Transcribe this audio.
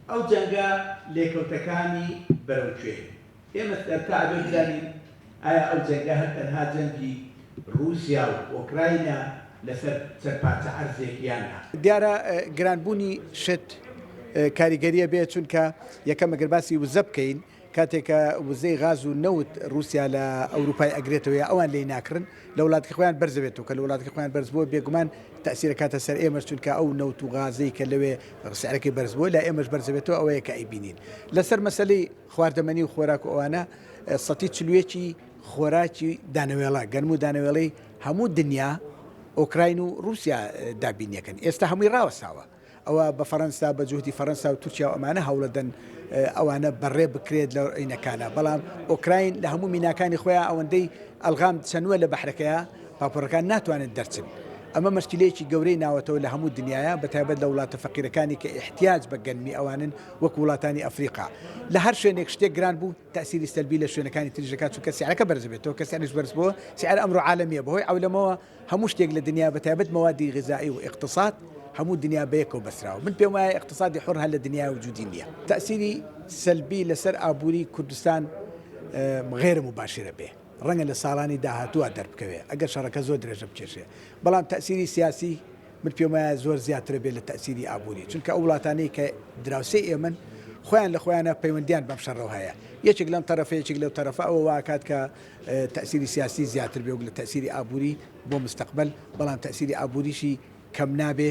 ئەو جەنگە لێکەوتەکانی بەرەوچێ ئێمە تا بزانین ئایا ئەو جەنگە هەر تەنها جەنگی رووسیا و ئۆکراینە لەسەر سەرپاچە عەرزێکیانە. دیارە گرانبوونی شت کاریگەریە بێت چونکە یەکەم ئەگەر باسی وزە بکەین کاتێکە وزەی غاز و نەوت رووسیا لە ئەوروپای ئەگرێتەوە ئەوان لێی ناکردن لە وڵاتی خۆیان بەرزەبێتەوە کە لە وڵاتی خۆیان بەرز بووە بێگومان تەسیرە کاتە سەر ئێمەش چونکە ئەو نەوت و غازەی کە لەوێ سعرەکەی بەرز بووە لە ئێمەش بەرزەبێتەوە ئەوەیە کە ئەیبینین. لەسەر مەسەلەی خواردەمەنی و خۆراک و ئەوانە سەتی چلوێکی خۆراکی دانەوێڵە گەرم و دانەوێڵەی هەموو دنیا ئۆکراین و رووسیا دابینیەکەن ئێستا هەمووی ڕاوەستاوە ئەوە بە فەڕەنسا بە جوهدی فەڕەنسا و تورکیا و ئەمانە هەوڵەدەن ئەوانە بەڕێ بکرێت لە عینەکانە بەڵام ئۆکراین لە هەموو میناکانی خۆیان ئەوەندەی ئەلغام چەنووە لە بەحرەکەیە پاپۆرەکان ناتوانن دەرچن. ئەمە مەشکلەیەکی گەورەی ناوەتەوە لە هەموو دنیاە بەتایبەت لە وڵاتە فەقیرەکانی کە احتیاج بە گەنمی ئەوانن وەکو وڵاتانی ئەفریقا. لە هەر شوێنێک شتێک گران بوو تەسیری سەلبی لە شوێنەکانی تریژەکان چونکە سعرەکە بەرزبێتەوە کە سعرش بەرز بووە سعر ئەمڕۆ عالەمیە بەهۆی عەولەمەوە هەموو شتێک لە دنیا بەتایبەت مەوادی غذایی و اقتصاد هەموو دنیا بەیەکەوە بەسراوە. من پێم وایە اقتصادی حڕ هەر لە دنیا وجودی نییە. تەسیری سەلبی لەسەر ئابووری کوردستان غێر مباشرە بێ ڕەنگە لە ساڵانی داهاتووە دەربکەوێ ئەگەر شەڕەکە زۆر درێژە بچێشێ بەڵام تەسیری سیاسی من پێم وایە زۆر زیاترە بێت لە تەسیری ئابووری چونکە ئەو وڵاتانەی کە دراوسێ ئێمن خۆیان لە خۆیانە پەیوەندیان بەم شەڕەوە هەیە یەکێک لەم تەرەفە یەکێک لەو تەرەفە ئەوە واکات کە تەسیری سیاسی زیاتر بێ و لە تەسیری ئابووری بۆ مستەقبل بەڵام تەسیری ئابووریشی کەم نابێ